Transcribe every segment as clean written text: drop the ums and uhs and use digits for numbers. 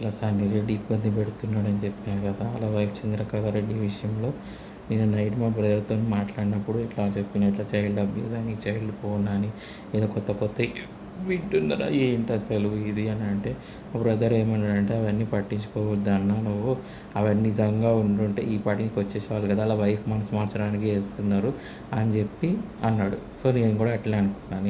ఇట్లా సన్నీ రెడ్డి ఇబ్బంది పెడుతున్నాడని చెప్పాను కదా, అలా వైఫ్ చంద్రకళ రెడ్డి విషయంలో నేను నైట్ మా బ్రదర్తో మాట్లాడినప్పుడు ఇట్లా చెప్పిన, ఇట్లా చైల్డ్ అబ్యూస్ అని, చైల్డ్ పోన్ అని ఏదో కొత్త కొత్త వింటున్నారా ఏంటి అసలు ఇది అని అంటే, మా బ్రదర్ ఏమన్నాడంటే అవన్నీ పట్టించుకోవద్దు అన్న నువ్వు, అవన్నీ నిజంగా ఉండుంటే ఈ పాటికి వచ్చేసేవాళ్ళు కదా, అలా వైఫ్ మనసు మార్చడానికి చేస్తున్నారు అని చెప్పి అన్నాడు. సో నేను కూడా అట్లే అనుకున్నాను.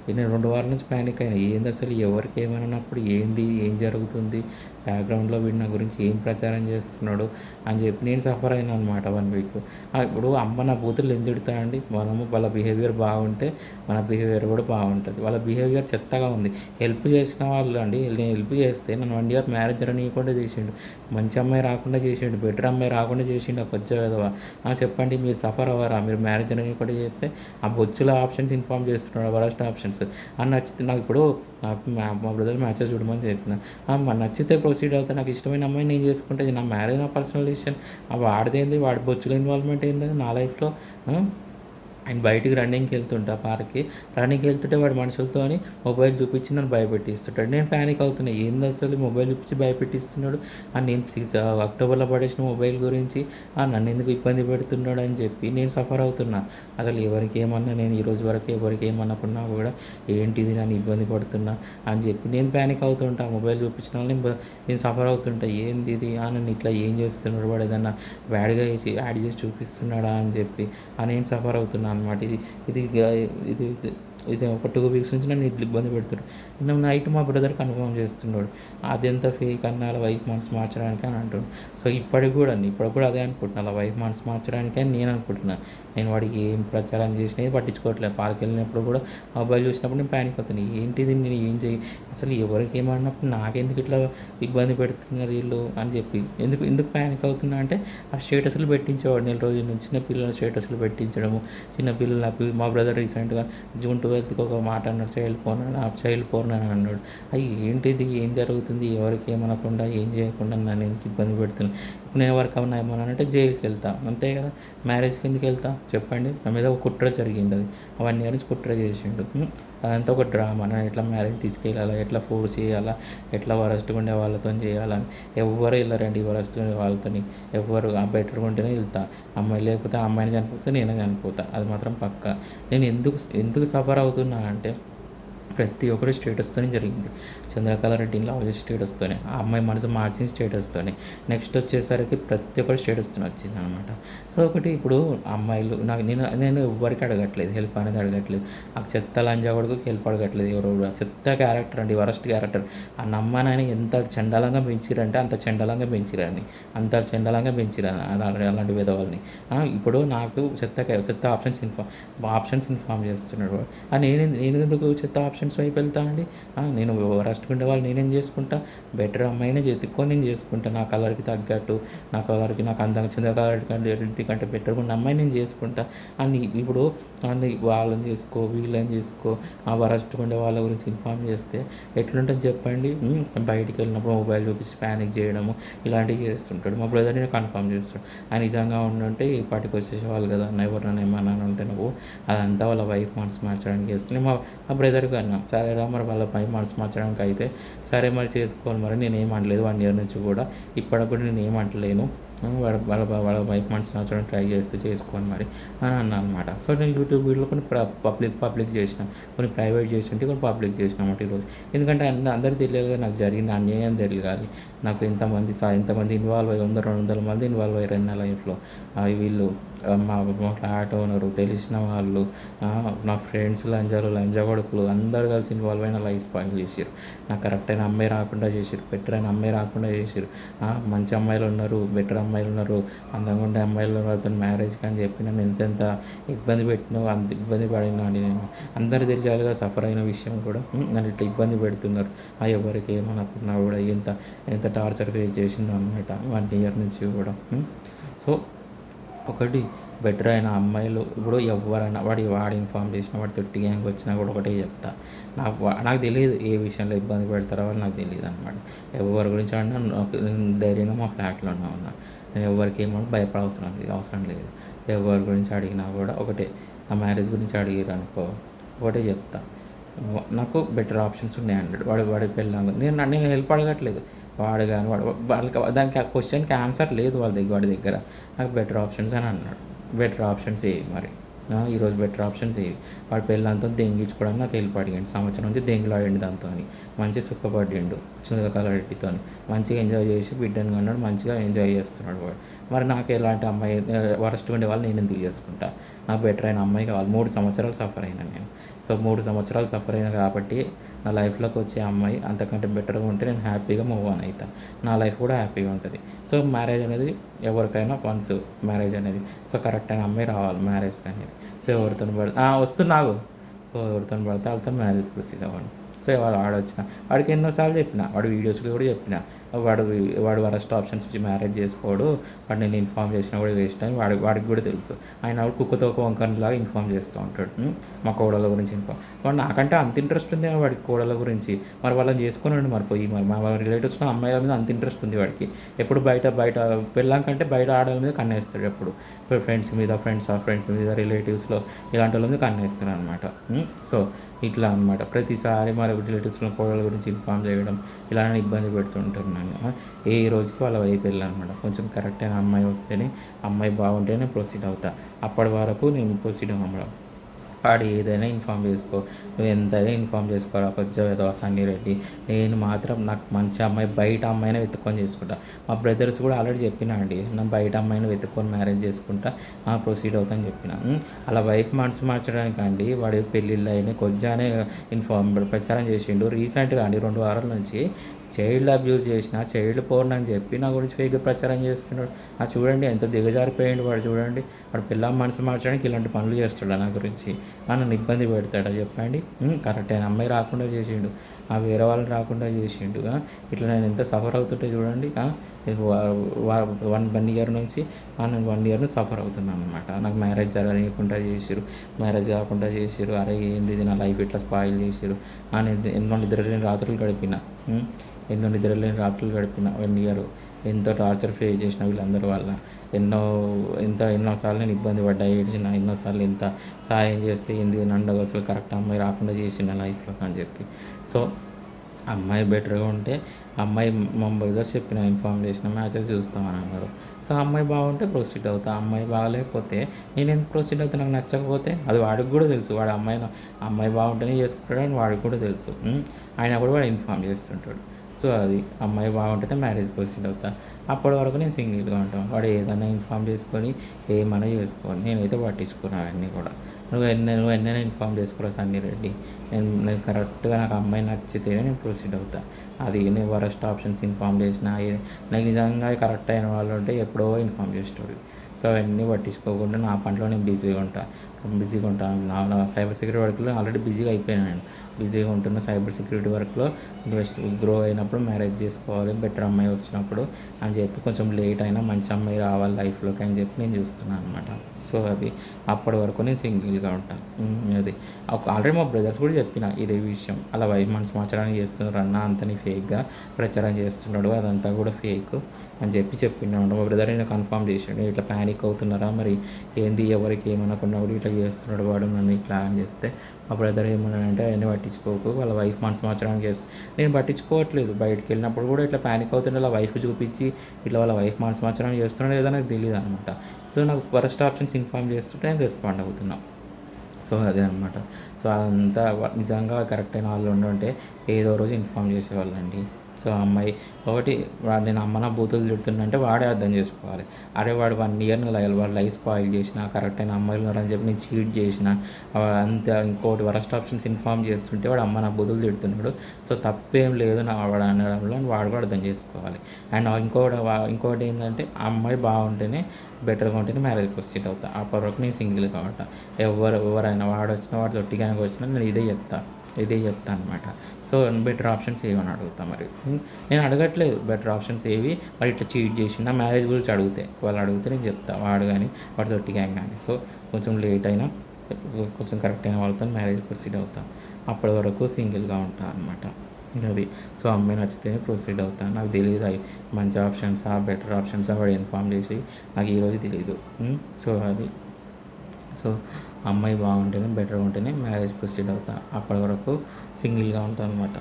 నేను 2 వారాల నుంచి ప్యానిక్ అయినా, ఏంది అసలు ఎవరికి ఏమన్నప్పుడు ఏంది ఏం జరుగుతుంది, బ్యాక్గ్రౌండ్లో వీడు నా గురించి ఏం ప్రచారం చేస్తున్నాడు అని చెప్పి నేను సఫర్ అయినా అనమాట 1 వీక్. ఇప్పుడు అమ్మ నా బూతులు ఎందుకు తిడతా అండి, మనము వాళ్ళ బిహేవియర్ బాగుంటే మన బిహేవియర్ కూడా బాగుంటుంది. వాళ్ళ బిహేవియర్ చెత్తగా ఉంది. హెల్ప్ చేసిన వాళ్ళు అండి, నేను హెల్ప్ చేస్తే నన్ను 1 ఇయర్ మ్యారేజ్ రానియకుండా చేసిండు, మంచి అమ్మాయి రాకుండా చేసిండు, బెటర్ అమ్మాయి రాకుండా చేసిండు. ఆ కొచ్చ విధవ చెప్పండి, మీరు సఫర్ అవ్వరా? మీరు మ్యారేజ్ రానియకుండా చేస్తే ఆ బొచ్చుల ఆప్షన్స్ ఇన్ఫామ్ చేస్తున్నాడు, వరస్ట్ ఆప్షన్స్ అని నచ్చితే. నాకు ఇప్పుడు మా బ్రదర్ మ్యాచెస్ చూడమని చెప్పిన, నచ్చితే ప్రొసీడ్ అవుతా, నాకు ఇష్టమైన అమ్మాయి నేను చేసుకుంటే, నా మ్యారేజ్ నా పర్సనల్ డిసిషన్, వాడిదేంది, వాడి బొచ్చుల ఇన్వాల్వ్మెంట్ ఏంది నా లైఫ్లో. ఆయన బయటికి రన్నింగ్కి వెళ్తుంటా, పార్క్కి రన్నింగ్కి వెళ్తుంటే వాడు మనుషులతో మొబైల్ చూపించి నన్ను భయపెట్టిస్తుంటాడు. నేను ప్యానిక్ అవుతున్నాను, ఏంది అసలు మొబైల్ చూపించి భయపెట్టిస్తున్నాడు అని. నేను అక్టోబర్లో పడేసిన మొబైల్ గురించి నన్ను ఎందుకు ఇబ్బంది పెడుతున్నాడు అని చెప్పి నేను సఫర్ అవుతున్నా. అసలు ఎవరికి ఏమన్నా, నేను ఈరోజు వరకు ఎవరికి ఏమన్నకున్నా కూడా ఏంటిది నన్ను ఇబ్బంది పడుతున్నా అని చెప్పి నేను ప్యానిక్ అవుతుంటా. మొబైల్ చూపించిన వాళ్ళని నేను సఫర్ అవుతుంటా, ఏంది ఇది నన్ను ఇట్లా ఏం చేస్తున్నాడు, వాడు ఏదన్నా బ్యాడ్గా యాడ్ చేసి చూపిస్తున్నాడా అని చెప్పి నేను సఫర్ అవుతున్నాను అనమాట. ఇది ఇది ఇది ఒక 2 వీక్స్ నుంచి నన్ను ఇట్లా ఇబ్బంది పెడుతున్నాడు. నేను నైట్ మా బ్రదర్ కన్ఫర్మ్ చేస్తున్నాడు, అది ఎంత ఫేక్ అన్న అలా వైఫ్ మనసు మార్చడానికి అని అంటున్నాడు. సో ఇప్పుడు కూడా అదే అనుకుంటున్నాను, అలా వైఫ్ మనసు మార్చడానికి అని నేను అనుకుంటున్నాను. నేను వాడికి ఏం ప్రచారం చేసినా పట్టించుకోవట్లేదు. పార్క్ వెళ్ళినప్పుడు కూడా మొబైల్ చూసినప్పుడు నేను ప్యానిక్ అవుతున్నాను, ఏంటిది నేను ఏం చేయి, అసలు ఎవరికి ఏమన్నప్పుడు నాకెందుకు ఇట్లా ఇబ్బంది పెడుతున్నారు వీళ్ళు అని చెప్పి. ఎందుకు ప్యానిక్ అవుతున్నా అంటే, ఆ స్టేటస్లు పెట్టించేవాడు నేను రోజు నుంచి, చిన్న పిల్లల స్టేటస్లు పెట్టించడము, చిన్న పిల్లలు. మా బ్రదర్ రీసెంట్గా జూన్ 12కి ఒక మాట అన్నాడు, చైల్డ్ పోర్న్ అని అన్నాడు. అవి ఏంటిది, ఏం జరుగుతుంది, ఎవరికి ఏమనకుండా ఏం చేయకుండా నన్ను ఎందుకు ఇబ్బంది పెడుతున్నాను. ఇప్పుడు నేను ఎవరికి ఏమన్నా అంటే జైలుకి వెళ్తా, అంతే కదా. మ్యారేజ్కి ఎందుకు వెళ్తా చెప్పండి, నా మీద ఒక కుట్ర జరిగింది, అది 1 ఇయర్ నుంచి కుట్ర చేసిండు. అదంతా ఒక డ్రామా, నన్ను ఎట్లా మ్యారేజ్ తీసుకెళ్ళాలా, ఎట్లా ఫోర్స్ చేయాలా, ఎట్లా వరస్ట్గా ఉండే వాళ్ళతో చేయాలని. ఎవ్వరు వెళ్ళారండి వరస్ట్గా ఉండే వాళ్ళతో, ఎవ్వరు బెటర్గా ఉంటేనే వెళ్తా. అమ్మాయి లేకపోతే అమ్మాయిని చనిపోతే నేనే చనిపోతా, అది మాత్రం పక్కా. నేను ఎందుకు సఫర్ అవుతున్నా అంటే, ప్రతి ఒక్కరు స్టేటస్తోనే జరిగింది. చంద్రకళ రెడ్డిని లవ్ చేసి స్టేటస్తోనే, ఆ అమ్మాయి మనసు మార్చిన స్టేటస్తోనే, నెక్స్ట్ వచ్చేసరికి ప్రతి ఒక్కరు స్టేటస్తోనే వచ్చింది అనమాట. సో ఒకటి ఇప్పుడు అమ్మాయిలు నేను ఎవరికి అడగట్లేదు, హెల్ప్ అనేది అడగట్లేదు. నాకు చెత్త లంజా కొడుకు హెల్ప్ అడగట్లేదు ఎవరు కూడా. చెత్త క్యారెక్టర్ అండి, వరస్ట్ క్యారెక్టర్. ఆ నమ్మనాన్ని ఎంత చండాలంగా పెంచిరంటే అంత చండాలంగా పెంచిరని, అలాంటి విధవాళ్ళని. ఇప్పుడు నాకు చెత్త ఆప్షన్స్ ఇన్ఫామ్ చేస్తున్నాడు. నేను ఎందుకు చెత్త ఆప్షన్స్ వైపు వెళ్తా అండి. నేను వరస్ట్గా ఉండే వాళ్ళు నేనేం చేసుకుంటా, బెటర్ అమ్మాయినే వెతుక్కొని నేను చేసుకుంటా, నా కలర్కి తగ్గట్టు, నాకు అందంగా చంద్రకళ కంటే బెటర్గా ఉన్న అమ్మాయి నేను చేసుకుంటా అని. ఇప్పుడు వాళ్ళని చేసుకో, వీళ్ళని చేసుకో, ఆ వరస్ట్గా ఉండే వాళ్ళ గురించి ఇన్ఫామ్ చేస్తే ఎట్లుంటుంది చెప్పండి. బయటికి వెళ్ళినప్పుడు మొబైల్ చూపించి ప్యానిక్ చేయడము ఇలాంటివి చేస్తుంటాడు. మా బ్రదర్ని కన్ఫర్మ్ చేస్తాడు, ఆయన నిజంగా ఉండుంటే ఈ పాటికి వచ్చేసేవాళ్ళు కదా అన్న, ఎవరినైనా ఏమన్నా ఉంటే నువ్వు అదంతా వాళ్ళ వైఫ్ మనసు మార్చడానికి చేస్తుంది. మా బ్రదర్కి అన్నా, సరేరా మరి వాళ్ళ వైఫ్ మనసు మార్చడానికి అయితే సరే మరి చేసుకోవాలి, మరి నేను ఏమంటలేదు 1 ఇయర్ నుంచి కూడా, ఇప్పటికి కూడా నేను ఏమంటలేను, వాళ్ళ వైఫ్ మనసు మార్చడానికి ట్రై చేస్తే చేసుకోవాలి మరి అని అన్నా అనమాట. సో నేను యూట్యూబ్ వీడియోలో కొన్ని పబ్లిక్ చేసిన, కొన్ని ప్రైవేట్ చేస్తుంటే కొన్ని పబ్లిక్ చేసిన అన్నమాట ఈరోజు. ఎందుకంటే అందరికీ తెలియాలి, నాకు జరిగిన అన్యాయం తెలియాలి, నాకు ఎంతమంది ఇన్వాల్వ్ అయ్యి 100-200 మంది ఇన్వాల్వ్ అయ్యారు నా లైఫ్లో. వీళ్ళు మా ఫ్లాట్ ఓనరు, తెలిసిన వాళ్ళు, నా ఫ్రెండ్స్ లంజా కొడుకులు అందరు కలిసి ఇన్వాల్వ్ అయిన లైఫ్ స్పాయిల్ చేసారు. నాకు కరెక్ట్ అయిన అమ్మాయి రాకుండా చేసారు, బెటర్ అయిన అమ్మాయి రాకుండా చేసారు. మంచి అమ్మాయిలు ఉన్నారు, బెటర్ అమ్మాయిలు ఉన్నారు, అందంగా ఉండే అమ్మాయిలు వాళ్ళతో మ్యారేజ్కి అని చెప్పి నన్ను ఎంత ఇబ్బంది పెట్టినో అంత ఇబ్బంది పడినా అండి నేను. అందరు తెలియాలిగా సఫర్ అయిన విషయం కూడా. నన్ను ఇట్లా ఇబ్బంది పెడుతున్నారు, ఎవరికి ఏమనుకున్నా కూడా ఎంత టార్చర్ ఫేస్ చేసిందో అనమాట 1 ఇయర్ నుంచి కూడా. సో ఒకటి, బెటర్ అయిన అమ్మాయిలు ఇప్పుడు ఎవరైనా వాడు ఇన్ఫామ్ చేసినా, వాడు తొట్టి గ్యాంగ్ వచ్చినా కూడా ఒకటే చెప్తా, నాకు తెలియదు ఏ విషయంలో ఇబ్బంది పెడతారో వాళ్ళు, నాకు తెలియదు అనమాట. ఎవరి గురించి అన్నా ధైర్యంగా మా ఫ్లాట్లో ఉన్నా, నేను ఎవరికి ఏమన్నా అవసరం లేదు. ఎవరి గురించి అడిగినా కూడా ఒకటే, నా మ్యారేజ్ గురించి అడిగారు అనుకో ఒకటే చెప్తా, నాకు బెటర్ ఆప్షన్స్ ఉన్నాయి అన్నాడు. వాడి పెళ్ళాం నేను హెల్ప్ అడగట్లేదు, వాడు కానీ వాళ్ళకి దానికి ఆ క్వశ్చన్కి ఆన్సర్ లేదు వాడి దగ్గర. నాకు బెటర్ ఆప్షన్స్ అని అన్నాడు. బెటర్ ఆప్షన్స్ ఏవి మరి? ఈరోజు బెటర్ ఆప్షన్స్ ఏవి? వాడు పెళ్ళంతా దెంగించుకోవడానికి నాకు హెల్ప్ అడిగాడు. సంవత్సరం నుంచి దెంగులాడిండు దాంతో, మంచి సుఖపడిండు చుందకలతో, మంచిగా ఎంజాయ్ చేసి బిడ్డను కన్నాడు, మంచిగా ఎంజాయ్ చేస్తున్నాడు వాడు. మరి నాకు ఎలాంటి అమ్మాయి వరస్ట్ ఉండే వాళ్ళు నేను ఎందుకు చేసుకుంటా? నాకు బెటర్ అయిన అమ్మాయి కావాలి. 3 సంవత్సరాలు సఫర్ అయినా నేను. సో 3 సంవత్సరాలు సఫర్ అయినా కాబట్టి నా లైఫ్లోకి వచ్చే అమ్మాయి అంతకంటే బెటర్గా ఉంటే నేను హ్యాపీగా మూవ్ ఆన్ అవుతాను. నా లైఫ్ కూడా హ్యాపీగా ఉంటుంది. సో మ్యారేజ్ అనేది ఎవరికైనా వన్స్ మ్యారేజ్ అనేది. సో కరెక్ట్ అయిన అమ్మాయి రావాలి మ్యారేజ్ అనేది. సో ఎవరితో పడితే వస్తున్నావు, సో ఎవరితో పడితే వాళ్ళతో మ్యారేజ్ ప్రొసీడ్ అవ్వండి. సో వాడు ఆడొచ్చిన వాడికి ఎన్నోసార్లు చెప్పిన, వాడు వీడియోస్కి కూడా చెప్పిన, వాడు వరస్ట్ ఆప్షన్స్ ఇచ్చి మ్యారేజ్ చేసుకోడు, వాడు నేను ఇన్ఫామ్ చేసినా కూడా వేస్ట్ అని వాడికి కూడా తెలుసు. ఆయన కుక్కతో ఒక వంకరలాగా ఇన్ఫామ్ చేస్తూ ఉంటాడు మా కోడల గురించి వాడు నాకంటే అంత ఇంట్రెస్ట్ ఉంది వాడికి కోడల గురించి. మరి వాళ్ళని చేసుకున్నాడు మరి పోయి, మరి మా రిలేటివ్స్లో అమ్మాయిల మీద అంత ఇంట్రెస్ట్ ఉంది వాడికి. ఎప్పుడు బయట పెళ్ళాం కంటే బయట ఆడల మీద కన్నేస్తాడు ఎప్పుడు. ఫ్రెండ్స్ మీద రిలేటివ్స్లో ఇలాంటి వాళ్ళ మీద కన్నేస్తాడు అనమాట. సో ఇట్లా అనమాట ప్రతిసారి మరి రిలేటివ్స్లో కోడల గురించి ఇన్ఫామ్ చేయడం ఇలానే ఇబ్బంది పెడుతుంటున్నాను. ఏ రోజుకి వాళ్ళ వైపు వెళ్ళాలన్నమాట. కొంచెం కరెక్ట్ అయిన అమ్మాయి వస్తేనే, అమ్మాయి బాగుంటేనే ప్రొసీడ్ అవుతా. అప్పటి వరకు నేను ప్రొసీడ్ అవ్వడం. వాడు ఏదైనా ఇన్ఫామ్ చేసుకో, నువ్వు ఎంతైనా ఇన్ఫామ్ చేసుకోవాలి. కొంచెం ఏదో సన్నీ రెడ్డి, నేను మాత్రం నాకు మంచి అమ్మాయి బయట అమ్మాయినే వెతుక్కొని చేసుకుంటా. మా బ్రదర్స్ కూడా ఆల్రెడీ చెప్పినా అండి, నా బయట అమ్మాయిని వెతుక్కొని మ్యారేజ్ చేసుకుంటా, ప్రొసీడ్ అవుతాను చెప్పిన. అలా వైఫ్ మనసు మార్చడానికి అండి వాడు పెళ్ళిళ్ళు అయినా కొద్దిగానే ప్రచారం చేసిండు. రీసెంట్గా అండి 2 వారాల నుంచి చైల్డ్ అబ్యూస్ చేసిన, చైల్డ్ పోర్న్ అని చెప్పి నా గురించి ఫేక్గా ప్రచారం చేస్తున్నాడు. చూడండి ఎంత దిగజారిపోయాడు వాడు. చూడండి వాడు పిల్ల మనసు మార్చడానికి ఇలాంటి పనులు చేస్తాడు నా గురించి. నన్ను ఇబ్బంది పెడతాడా చెప్పండి? కరెక్ట్ అయిన అమ్మాయి రాకుండా చేసిండు, వేరే వాళ్ళని రాకుండా చేసిండు. ఇట్లా నేను ఎంత సఫర్ అవుతుంటే చూడండి. 1 ఇయర్ నుంచి నేను 1 ఇయర్ సఫర్ అవుతున్నాను అనమాట. నాకు మ్యారేజ్ జరగకుండా చేసిరు, మ్యారేజ్ కాకుండా చేసిరు. అరే ఏంది ఇది, నా లైఫ్ ఇట్లా స్పాయిల్ చేసిరు. నేను ఎన్నో నిద్రలేని రాత్రులు గడిపిన, 1 ఇయర్. ఎంతో టార్చర్ ఫేస్ చేసిన వీళ్ళందరి వల్ల. ఎన్నోసార్లు నేను ఇబ్బంది పడ్డా, ఏడ్చిన. ఎన్నోసార్లు ఎంత సాయం చేస్తే ఏంది నన్ను అసలు కరెక్ట్ అమ్మాయి రాకుండా చేసిన లైఫ్లో అని చెప్పి. సో అమ్మాయి బెటర్గా ఉంటే అమ్మాయి మా బ్రదర్స్ చెప్పిన ఇన్ఫామ్ చేసిన మ్యాచెస్ చూస్తామని అన్నారు. సో అమ్మాయి బాగుంటే ప్రొసీడ్ అవుతా, అమ్మాయి బాగలేకపోతే నేను ఎందుకు ప్రొసీడ్ అవుతా? నాకు నచ్చకపోతే అది వాడికి కూడా తెలుసు. వాడు అమ్మాయి బాగుంటేనే చేసుకుంటాడు అని వాడికి కూడా తెలుసు. ఆయన కూడా వాడు ఇన్ఫామ్ చేస్తుంటాడు. సో అది అమ్మాయి బాగుంటేనే మ్యారేజ్ ప్రొసీడ్ అవుతా. అప్పటి వరకు నేను సింగిల్గా ఉంటాను. వాడు ఏదైనా ఇన్ఫామ్ చేసుకొని ఏమైనా చేసుకోని నేనైతే పట్టించుకున్నాను అన్నీ కూడా. నువ్వు ఎన్నైనా ఇన్ఫామ్ చేసుకోరా సన్నీ రెడ్డి, నేను కరెక్ట్గా నాకు అమ్మాయి నచ్చితేనే నేను ప్రొసీడ్ అవుతా. అది నేను వరస్ట్ ఆప్షన్స్ ఇన్ఫామ్ చేసిన, నాకు నిజంగా కరెక్ట్ అయిన వాళ్ళు ఉంటే ఎప్పుడో ఇన్ఫామ్ చేసేవాడు. సో అవన్నీ పట్టించుకోకుండా నా పనిలో నేను బిజీగా ఉంటాను. నా సైబర్ సెక్యూరిటీ వర్క్లో ఆల్రెడీ బిజీగా అయిపోయాను. నేను బిజీగా ఉంటున్న సైబర్ సెక్యూరిటీ వర్క్లో గ్రో అయినప్పుడు మ్యారేజ్ చేసుకోవాలి, బెటర్ అమ్మాయి వచ్చినప్పుడు అని చెప్పి కొంచెం లేట్ అయినా మంచి అమ్మాయి రావాలి లైఫ్లోకి అని చెప్పి నేను చూస్తున్నాను అనమాట. సో అది అప్పటి వరకు నేను సింగిల్గా ఉంటాను. అది ఆల్రెడీ మా బ్రదర్స్ కూడా చెప్పిన ఇదే విషయం. అలా వైఫ్ మనసు మార్చడానికి చేస్తున్నారు అన్న, అంతని ఫేక్గా ప్రచారం చేస్తున్నాడు, అదంతా కూడా ఫేక్ అని చెప్పినాడు. మా బ్రదర్ నేను కన్ఫర్మ్ చేసాడు. ఇట్లా ప్యానిక్ అవుతున్నారా మరి ఏంది, ఎవరికి ఏమనకుండా కూడా ఇట్లా చేస్తున్నాడు వాడు నన్ను ఇట్లా అని చెప్తే మా బ్రదర్ ఏమన్నాడంటే అవన్నీ పట్టించుకోకు, వాళ్ళ వైఫ్ మనసు మార్చడానికి నేను పట్టించుకోవట్లేదు. బయటకు వెళ్ళినప్పుడు కూడా ఇట్లా ప్యానిక్ అవుతుండే వాళ్ళ వైఫ్ చూపించి ఇట్లా వాళ్ళ వైఫ్ మనసు మార్చడానికి చేస్తున్నాడు ఏదో నాకు తెలియదు అనమాట. సో నాకు వరస్ట్ ఆప్షన్స్ ఇన్ఫామ్ చేస్తుంటే నేను రెస్పాండ్ అవుతున్నాను. సో అదే అనమాట. సో అదంతా నిజంగా కరెక్ట్ అయిన వాళ్ళు ఉండుంటే ఏదో రోజు ఇన్ఫామ్ చేసేవాళ్ళండి. సో అమ్మాయి ఒకటి నేను అమ్మన బూతులు తిడుతుందంటే వాడే అర్థం చేసుకోవాలి. అరే వాడు 1 ఇయర్ వాడు లైఫ్ స్పాయిల్ చేసిన, కరెక్ట్ అయిన అమ్మాయిలు ఉన్నారని చెప్పి నేను చీట్ చేసిన, అంత ఇంకోటి వరస్ట్ ఆప్షన్స్ ఇన్ఫామ్ చేస్తుంటే వాడు అమ్మ నా బూతులు తిడుతున్నాడు. సో తప్పేం లేదు నా వాడు అనడంలో వాడు కూడా అర్థం చేసుకోవాలి. అండ్ ఇంకోటి ఏంటంటే అమ్మాయి బాగుంటేనే బెటర్గా ఉంటేనే మ్యారేజ్ ప్రొసీడ్ అవుతా. అప్పటి వరకు నేను సింగిల్ కాబట్టి ఎవరైనా వాడు వచ్చినా వాడు తొట్టిగానికి వచ్చినా నేను ఇదే చెప్తాను అనమాట. సో బెటర్ ఆప్షన్స్ ఏమని అడుగుతా మరి. నేను అడగట్లేదు బెటర్ ఆప్షన్స్ ఏవి, మరి ఇట్లా చీట్ చేసి నా మ్యారేజ్ గురించి వాళ్ళు అడిగితే నేను చెప్తాను, వాడు కానీ వాడు తొట్టి గ్యాంగ్ కానీ. సో కొంచెం లేట్ అయినా కొంచెం కరెక్ట్ అయిన వాళ్ళతో మ్యారేజ్ ప్రొసీడ్ అవుతాను. అప్పటి వరకు సింగిల్గా ఉంటాను అనమాట. అది. సో అమ్మాయి నచ్చితేనే ప్రొసీడ్ అవుతాను. నాకు తెలియదు అవి మంచి ఆప్షన్సా బెటర్ ఆప్షన్సా వాడు ఇన్ఫామ్ చేసి నాకు ఈరోజు తెలియదు. సో అది. సో అమ్మాయి బాగుంటేనే బెటర్గా ఉంటేనే మ్యారేజ్ ప్రొసీడ్ అవుతా. అప్పటి వరకు సింగిల్గా ఉంటాను అనమాట.